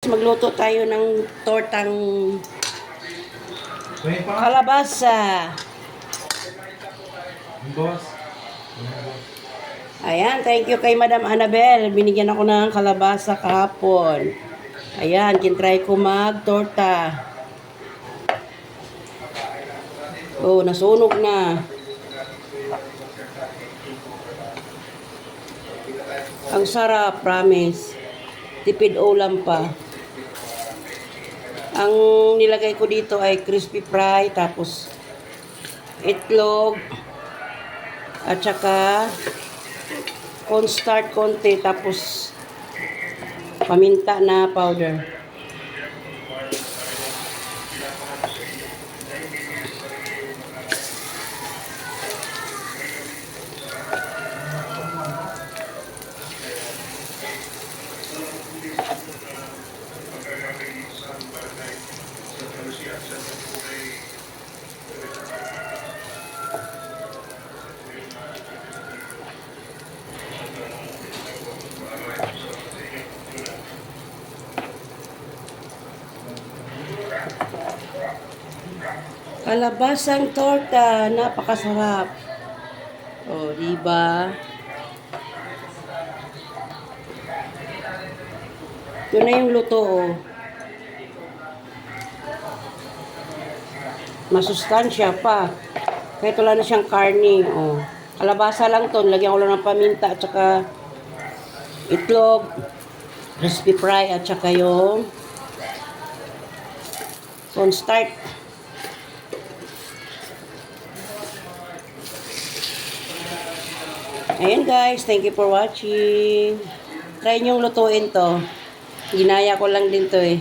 Magluto tayo ng tortang kalabasa. Boss. Ayan, thank you kay Madam Annabel. Binigyan ako ng kalabasa kahapon. Ayan, kintry ko mag-torta. Oh, nasunog na. Ang sarap, promise. Tipid ulam pa. Ang nilagay ko dito ay crispy fry, tapos itlog, at saka cornstarch konti, tapos paminta na powder. Kalabasang torta, napakasarap. Oh, di ba? Ito na yung luto, oh. Masustansya pa. Kahit wala na siyang karne, oh. Kalabasa lang to, lagyan ko lang ng paminta at saka itlog, crispy fry at saka yung cornstarch. Ayan guys, thank you for watching. Try nyong lutuin to. Ginaya ko lang din to eh.